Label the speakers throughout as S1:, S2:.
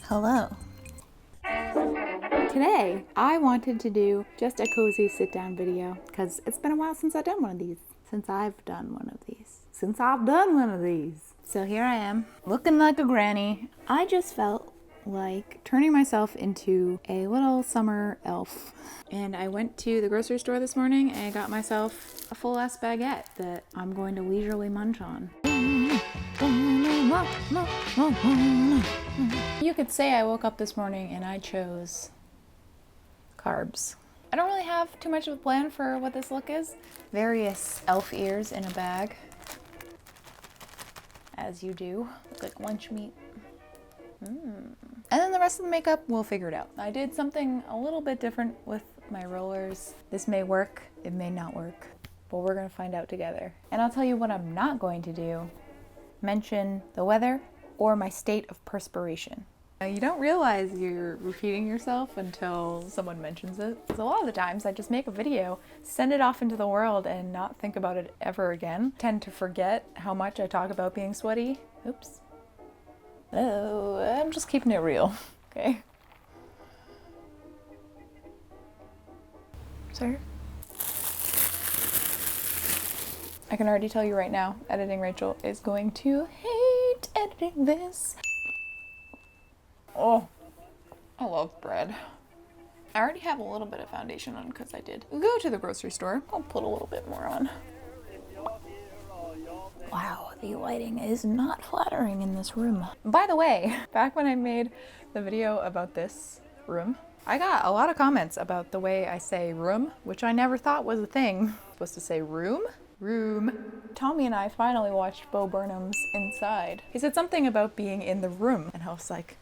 S1: Hello. Today, I wanted to do just a cozy sit-down video because it's been a while since I've done one of these. So here I am, looking like a granny. I just felt like turning myself into a little summer elf. And I went to the grocery store this morning and I got myself a full-ass baguette that I'm going to leisurely munch on. You could say I woke up this morning and I chose carbs. I don't really have too much of a plan for what this look is. Various elf ears in a bag. As you do. Look like lunch meat. And then the rest of the makeup, we'll figure it out. I did something a little bit different with my rollers. This may work, it may not work, but we're gonna find out together. And I'll tell you what I'm not going to do. Mention the weather or my state of perspiration. You don't realize you're repeating yourself until someone mentions it. So a lot of the times I just make a video, send it off into the world and not think about it ever again. Tend to forget how much I talk about being sweaty. Oops. Oh, I'm just keeping it real, okay? Sir? I can already tell you right now, editing Rachel is going to hate editing this. Oh, I love bread. I already have a little bit of foundation on because I did go to the grocery store. I'll put a little bit more on. Wow, the lighting is not flattering in this room. By the way, back when I made the video about this room, I got a lot of comments about the way I say room, which I never thought was a thing. I'm supposed to say room? Room. Tommy and I finally watched Bo Burnham's Inside. He said something about being in the room, and I was like,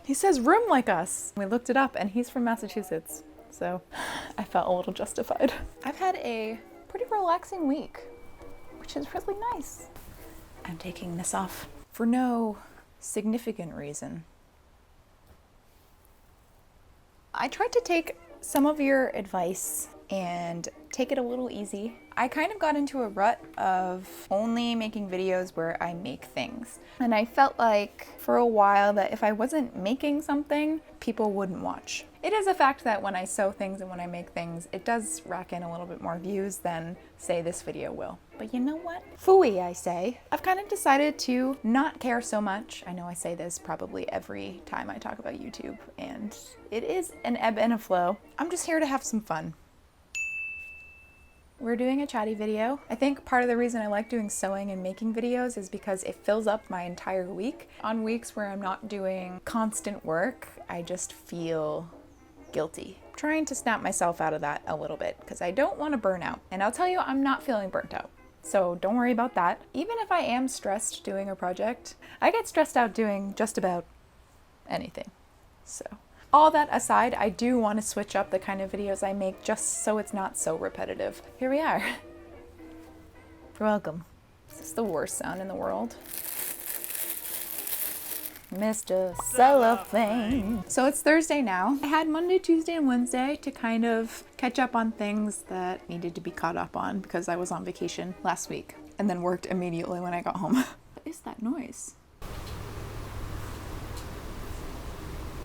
S1: he says room like us. We looked it up and he's from Massachusetts, so I felt a little justified. I've had a pretty relaxing week, which is really nice. I'm taking this off for no significant reason. I tried to take some of your advice and take it a little easy. I kind of got into a rut of only making videos where I make things. And I felt like for a while that if I wasn't making something, people wouldn't watch. It is a fact that when I sew things and when I make things, it does rack in a little bit more views than, say, this video will. But you know what? Phooey, I say. I've kind of decided to not care so much. I know I say this probably every time I talk about YouTube, and it is an ebb and a flow. I'm just here to have some fun. We're doing a Chatty video. I think part of the reason I like doing sewing and making videos is because it fills up my entire week. On weeks where I'm not doing constant work, I just feel guilty. I'm trying to snap myself out of that a little bit because I don't want to burn out. And I'll tell you, I'm not feeling burnt out. So don't worry about that. Even if I am stressed doing a project, I get stressed out doing just about anything. So all that aside, I do want to switch up the kind of videos I make just so it's not so repetitive. Here we are. You're welcome. This is the worst sound in the world. Mr. Cellophane. So it's Thursday now. I had Monday, Tuesday, and Wednesday to kind of catch up on things that needed to be caught up on because I was on vacation last week and then worked immediately when I got home. What is that noise?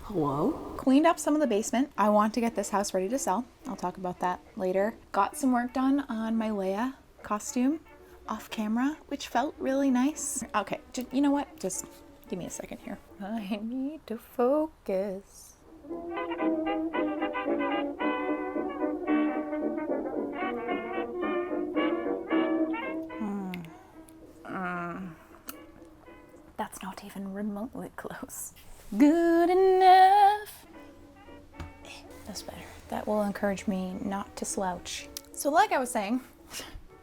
S1: Hello? Cleaned up some of the basement. I want to get this house ready to sell. I'll talk about that later. Got some work done on my Leia costume off camera, which felt really nice. Okay, you know what? Just give me a second here. I need to focus. That's not even remotely close. Good enough. That's better. That will encourage me not to slouch. So like I was saying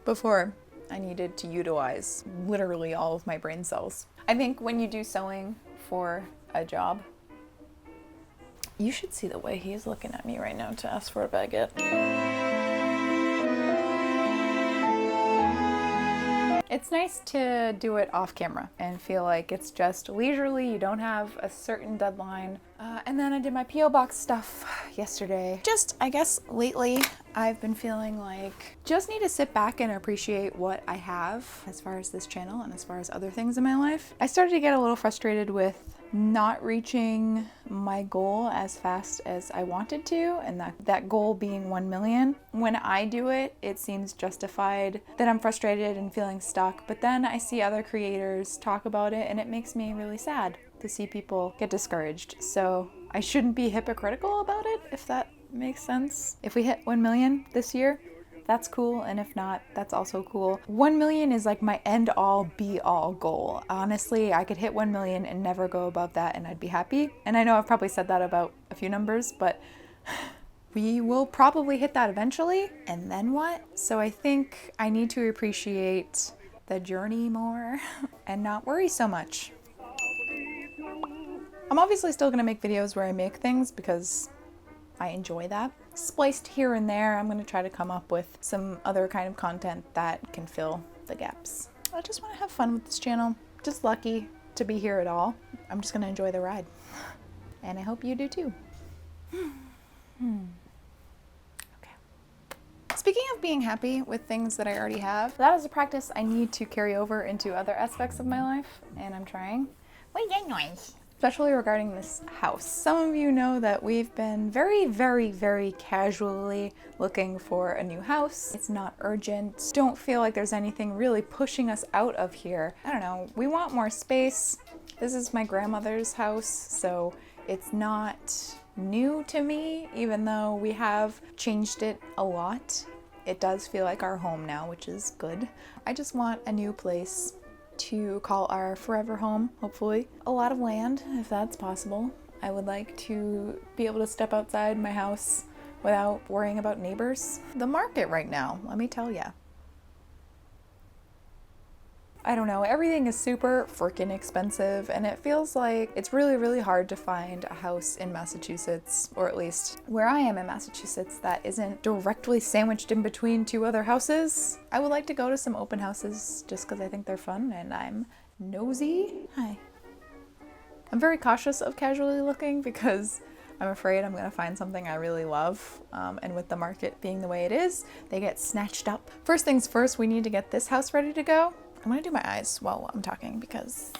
S1: before, I needed to utilize literally all of my brain cells. I think when you do sewing for a job, you should see the way he's looking at me right now to ask for a baguette. It's nice to do it off camera and feel like it's just leisurely, you don't have a certain deadline. And then I did my P.O. box stuff yesterday. Just, I guess, lately I've been feeling like just need to sit back and appreciate what I have as far as this channel and as far as other things in my life. I started to get a little frustrated with not reaching my goal as fast as I wanted to, and that goal being 1 million. When I do it, it seems justified that I'm frustrated and feeling stuck, but then I see other creators talk about it and it makes me really sad to see people get discouraged. So I shouldn't be hypocritical about it, if that makes sense. If we hit 1 million this year, that's cool, and if not, that's also cool. 1 million is like my end all be all goal. Honestly, I could hit 1 million and never go above that and I'd be happy. And I know I've probably said that about a few numbers, but we will probably hit that eventually, and then what? So I think I need to appreciate the journey more and not worry so much. I'm obviously still gonna make videos where I make things because I enjoy that. Spliced here and there, I'm gonna try to come up with some other kind of content that can fill the gaps. I just wanna have fun with this channel. Just lucky to be here at all. I'm just gonna enjoy the ride. And I hope you do too. Okay. Speaking of being happy with things that I already have, that is a practice I need to carry over into other aspects of my life, and I'm trying. What is that noise? Especially regarding this house. Some of you know that we've been very casually looking for a new house. It's not urgent. Don't feel like there's anything really pushing us out of here. I don't know, we want more space. This is my grandmother's house, so it's not new to me, even though we have changed it a lot. It does feel like our home now, which is good. I just want a new place to call our forever home, hopefully. A lot of land, if that's possible. I would like to be able to step outside my house without worrying about neighbors. The market right now, let me tell ya. I don't know, everything is super freaking expensive, and it feels like it's really hard to find a house in Massachusetts, or at least where I am in Massachusetts, that isn't directly sandwiched in between two other houses. I would like to go to some open houses just because I think they're fun and I'm nosy. Hi. I'm very cautious of casually looking because I'm afraid I'm gonna find something I really love, and with the market being the way it is, they get snatched up. First things first, we need to get this house ready to go. I'm gonna do my eyes while I'm talking because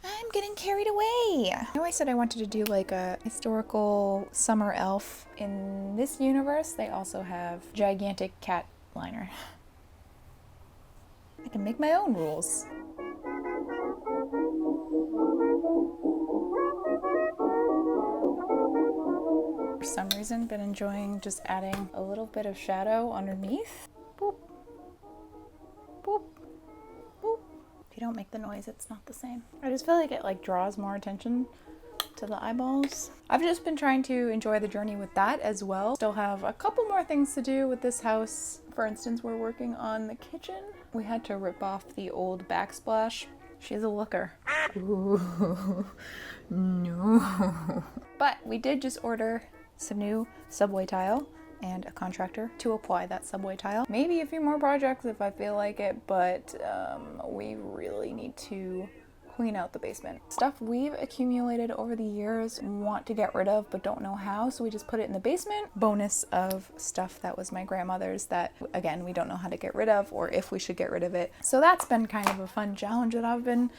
S1: I'm getting carried away. I know I said I wanted to do like a historical summer elf. In this universe, they also have gigantic cat liner. I can make my own rules. For some reason, been enjoying just adding a little bit of shadow underneath. Boop. Boop. If you don't make the noise, it's not the same. I just feel like it like draws more attention to the eyeballs. I've just been trying to enjoy the journey with that as well. Still have a couple more things to do with this house. For instance, we're working on the kitchen. We had to rip off the old backsplash. She's a looker. Ooh, no. But we did just order some new subway tile and a contractor to apply that subway tile. Maybe a few more projects if I feel like it, but we really need to clean out the basement. Stuff we've accumulated over the years, want to get rid of but don't know how, so we just put it in the basement. Bonus of stuff that was my grandmother's that, again, we don't know how to get rid of or if we should get rid of it. So that's been kind of a fun challenge that I've been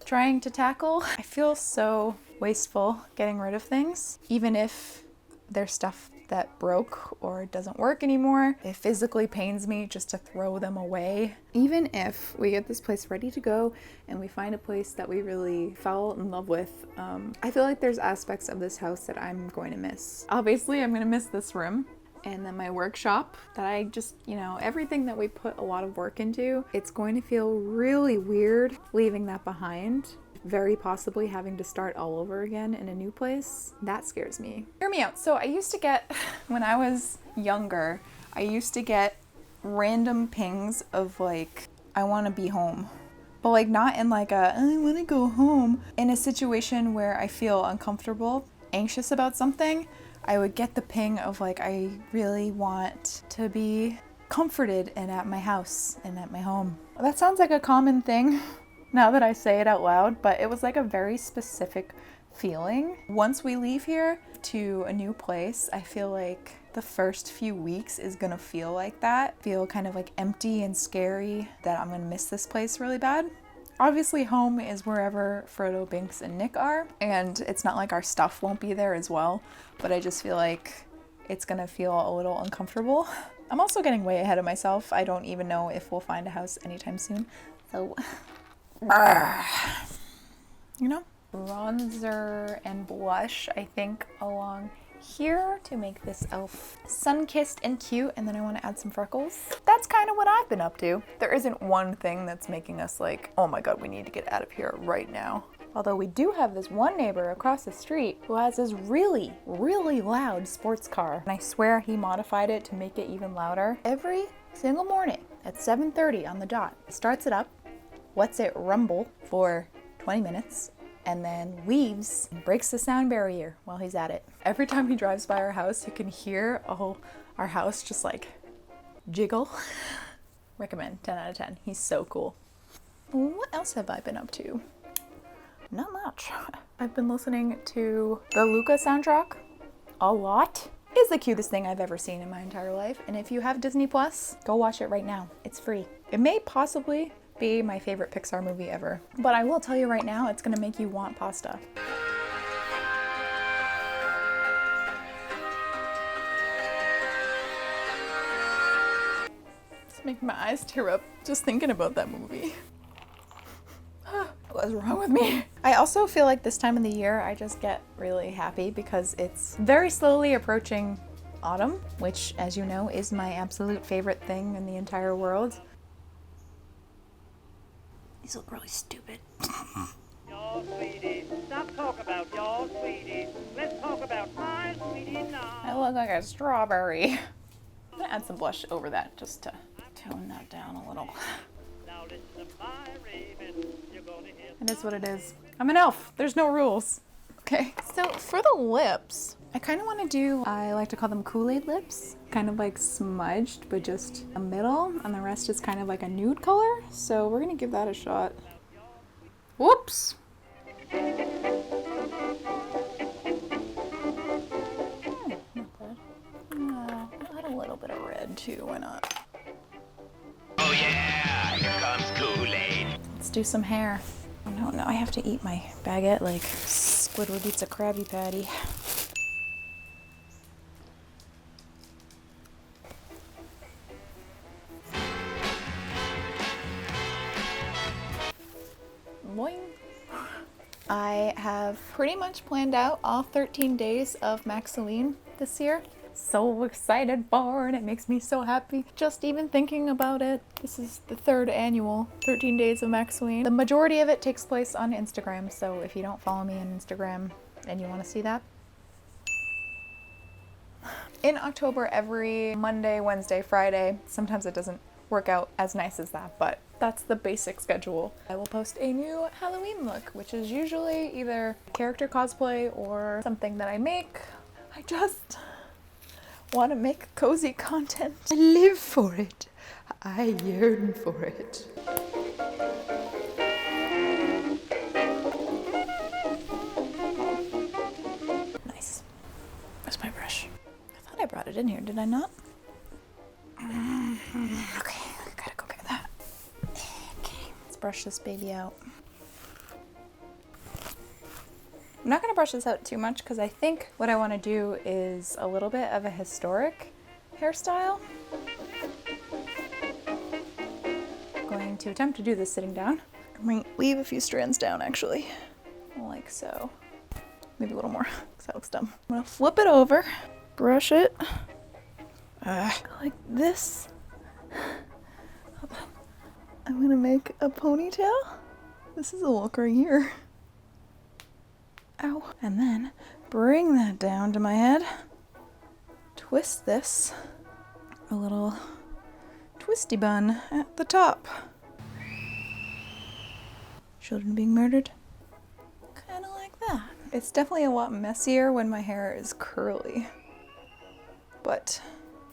S1: trying to tackle. I feel so wasteful getting rid of things, even if there's stuff that broke or doesn't work anymore. It physically pains me just to throw them away. Even if we get this place ready to go and we find a place that we really fell in love with, I feel like there's aspects of this house that I'm going to miss. Obviously, I'm gonna miss this room and then my workshop that I just, you know, everything that we put a lot of work into. It's going to feel really weird leaving that behind. Very possibly having to start all over again in a new place. That scares me. Hear me out. So I used to get, when I was younger, I used to get random pings of like, I want to be home. But like not in like a, I want to go home. In a situation where I feel uncomfortable, anxious about something, I would get the ping of like, I really want to be comforted and at my house and at my home. That sounds like a common thing now that I say it out loud, but it was like a very specific feeling. Once we leave here to a new place, I feel like the first few weeks is gonna feel like that. Feel kind of like empty and scary, that I'm gonna miss this place really bad. Obviously home is wherever Frodo, Binks, and Nick are, and it's not like our stuff won't be there as well, but I just feel like it's gonna feel a little uncomfortable. I'm also getting way ahead of myself. I don't even know if we'll find a house anytime soon, so you know. Bronzer and blush, I think, along here to make this elf sun-kissed and cute, and then I want to add some freckles. That's kind of what I've been up to. There isn't one thing that's making us like, oh my god, we need to get out of here right now. Although we do have this one neighbor across the street who has this really, really loud sports car. And I swear he modified it to make it even louder. Every single morning at 7:30 on the dot, starts it up, lets it rumble for 20 minutes, and then leaves and breaks the sound barrier while he's at it. Every time he drives by our house, you can hear our house just like jiggle. Recommend, 10 out of 10. He's so cool. What else have I been up to? Not much. I've been listening to the Luca soundtrack a lot. It's the cutest thing I've ever seen in my entire life. And if you have Disney Plus, go watch it right now. It's free. It may possibly be my favorite Pixar movie ever. But I will tell you right now, it's gonna make you want pasta. It's making my eyes tear up just thinking about that movie. What's wrong with me? I also feel like this time of the year, I just get really happy because it's very slowly approaching autumn, which, as you know, is my absolute favorite thing in the entire world. These look really stupid.
S2: Your sweetie, stop talk about your sweetie. Let's talk about my sweetie now.
S1: I look like a strawberry. I'm gonna add some blush over that just to tone that down a little.
S2: Now listen to my raven. You're gonna hear.
S1: It is what it is. I'm an elf. There's no rules. Okay, so for the lips, I kind of want to do, I like to call them Kool-Aid lips. Kind of like smudged, but just a middle, and the rest is kind of like a nude color. So we're gonna give that a shot. Whoops! Not bad. Add a little bit of red too, why not?
S3: Oh yeah, here comes Kool-Aid.
S1: Let's do some hair. Oh no, now I have to eat my baguette like Squidward eats a Krabby Patty. Boing. I have pretty much planned out all 13 days of Maxilene this year. So excited for it. It makes me so happy just even thinking about it. This is the 3rd annual 13 days of Maxilene. The majority of it takes place on Instagram, so if you don't follow me on Instagram and you want to see that. In October, every Monday, Wednesday, Friday, sometimes it doesn't work out as nice as that, but that's the basic schedule. I will post a new Halloween look, which is usually either character cosplay or something that I make. I just want to make cozy content. I live for it. I yearn for it. Nice. Where's my brush? I thought I brought it in here, did I not? Okay, I gotta go get that. Okay, let's brush this baby out. I'm not going to brush this out too much because I think what I want to do is a little bit of a historic hairstyle. I'm going to attempt to do this sitting down. I'm going to leave a few strands down actually, like so. Maybe a little more because that looks dumb. I'm going to flip it over, brush it like this. I'm going to make a ponytail. This is a look right here. Ow. And then bring that down to my head. Twist this. A little twisty bun at the top. Children being murdered. Kind of like that. It's definitely a lot messier when my hair is curly. But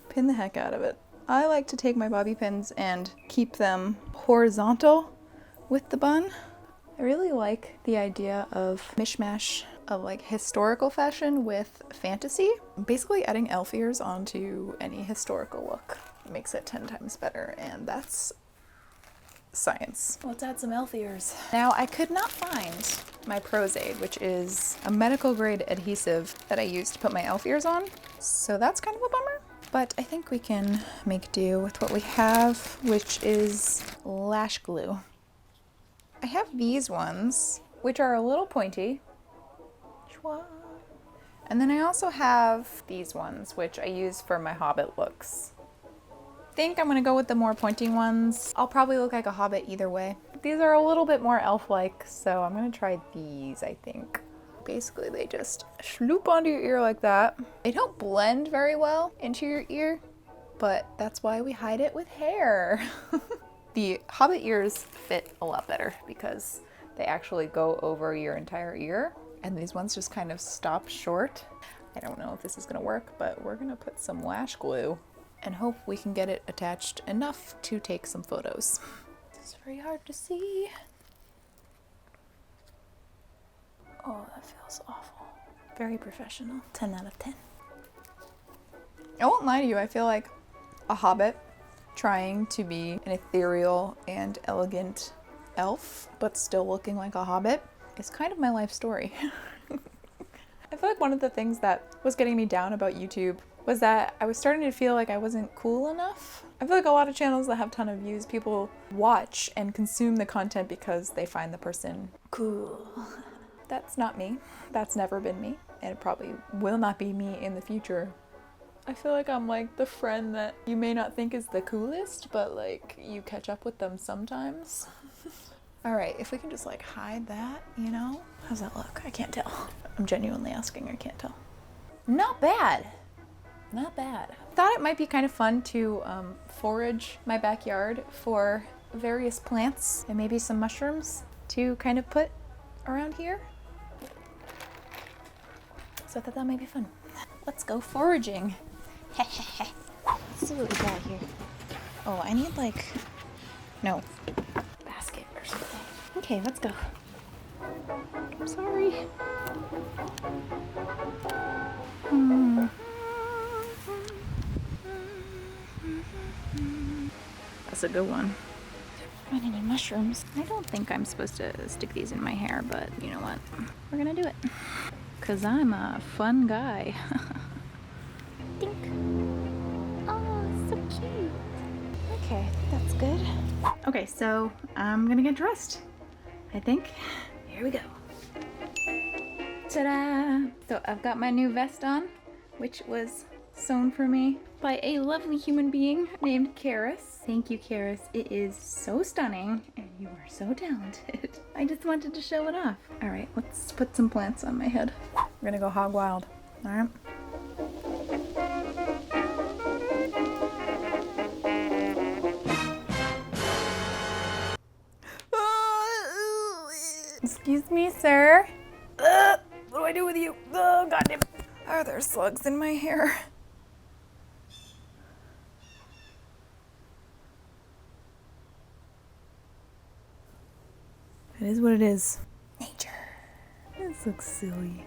S1: pin the heck out of it. I like to take my bobby pins and keep them horizontal with the bun. I really like the idea of mishmash of like historical fashion with fantasy. Basically adding elf ears onto any historical look makes it 10 times better, and that's science. Let's add some elf ears. Now, I could not find my Pros-Aid, which is a medical grade adhesive that I use to put my elf ears on. So that's kind of a bummer, but I think we can make do with what we have, which is lash glue. I have these ones, which are a little pointy. And then I also have these ones, which I use for my Hobbit looks. I think I'm gonna go with the more pointy ones. I'll probably look like a Hobbit either way. These are a little bit more elf-like, so I'm gonna try these, I think. Basically, they just sloop onto your ear like that. They don't blend very well into your ear, but that's why we hide it with hair. The Hobbit ears fit a lot better because they actually go over your entire ear, and these ones just kind of stop short. I don't know if this is gonna work, but we're gonna put some lash glue and hope we can get it attached enough to take some photos. It's very hard to see. Oh, that feels awful. Very professional. 10 out of 10. I won't lie to you, I feel like a Hobbit trying to be an ethereal and elegant elf, but still looking like a Hobbit is kind of my life story. I feel like one of the things that was getting me down about YouTube was that I was starting to feel like I wasn't cool enough. I feel like a lot of channels that have a ton of views, people watch and consume the content because they find the person cool. That's not me. That's never been me, and it probably will not be me in the future. I feel like I'm like the friend that you may not think is the coolest, but like you catch up with them sometimes. All right, if we can just like hide that, you know? How's that look? I can't tell. I'm genuinely asking, I can't tell. Not bad. Not bad. Thought it might be kind of fun to forage my backyard for various plants and maybe some mushrooms to kind of put around here. So I thought that might be fun. Let's go foraging. Let's see what we got here. Oh, I need like, no, basket or something. Okay, let's go. I'm sorry. That's a good one. Find any mushrooms? I don't think I'm supposed to stick these in my hair, but you know what? We're gonna do it. Cause I'm a fun guy. Dink. Oh, so cute. Okay, that's good. Okay, so I'm gonna get dressed, I think. Here we go. Ta-da! So I've got my new vest on, which was sewn for me by a lovely human being named Karis. Thank you, Karis. It is so stunning, and you are so talented. I just wanted to show it off. All right, let's put some plants on my head. We're gonna go hog wild. All right. Excuse me, sir. What do I do with you? Oh, goddamn. Are there slugs in my hair? It is what it is. Nature. This looks silly.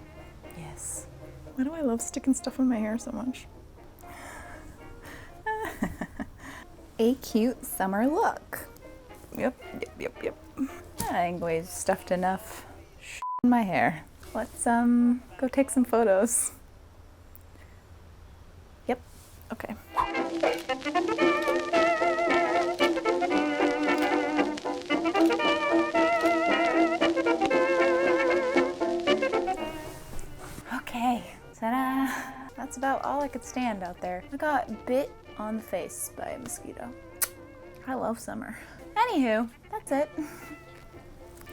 S1: Yes. Why do I love sticking stuff in my hair so much? A cute summer look. Yep. I think we've stuffed enough shit in my hair. Let's go take some photos. Yep. Okay. Okay, ta-da! That's about all I could stand out there. I got bit on the face by a mosquito. I love summer. Anywho, that's it.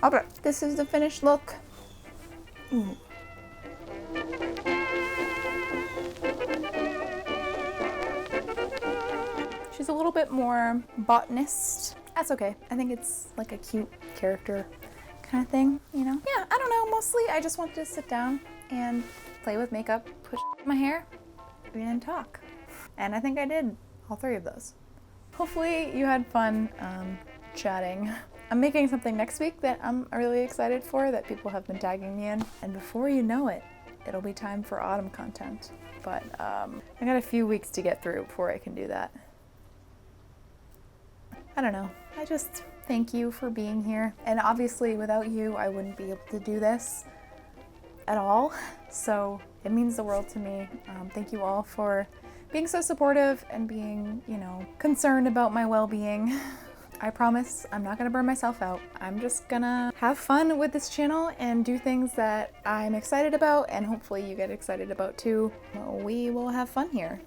S1: Okay, this is the finished look. Ooh. She's a little bit more botanist. That's okay. I think it's like a cute character kind of thing, you know? Yeah, I don't know. Mostly I just wanted to sit down and play with makeup, push my hair, and talk. And I think I did all three of those. Hopefully you had fun chatting. I'm making something next week that I'm really excited for that people have been tagging me in. And before you know it, it'll be time for autumn content. But I got a few weeks to get through before I can do that. I don't know. I just thank you for being here. And obviously without you, I wouldn't be able to do this at all. So it means the world to me. Thank you all for being so supportive and being, you know, concerned about my well-being. I promise I'm not gonna burn myself out. I'm just gonna have fun with this channel and do things that I'm excited about, and hopefully you get excited about too. We will have fun here.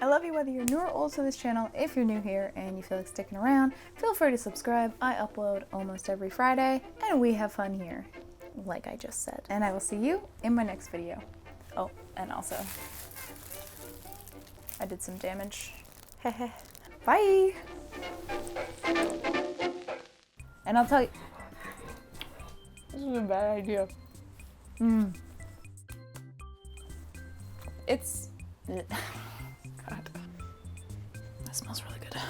S1: I love you whether you're new or old to this channel. If you're new here and you feel like sticking around, feel free to subscribe. I upload almost every Friday and we have fun here, like I just said. And I will see you in my next video. Oh, and also, I did some damage. Bye! And I'll tell you, this is a bad idea. It's, God, that smells really good.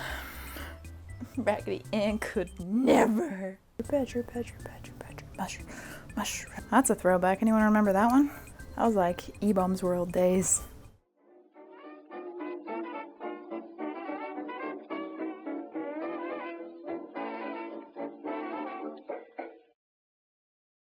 S1: Raggedy Ann could never. Mushroom. That's a throwback. Anyone remember that one? That was like E-Bombs World days.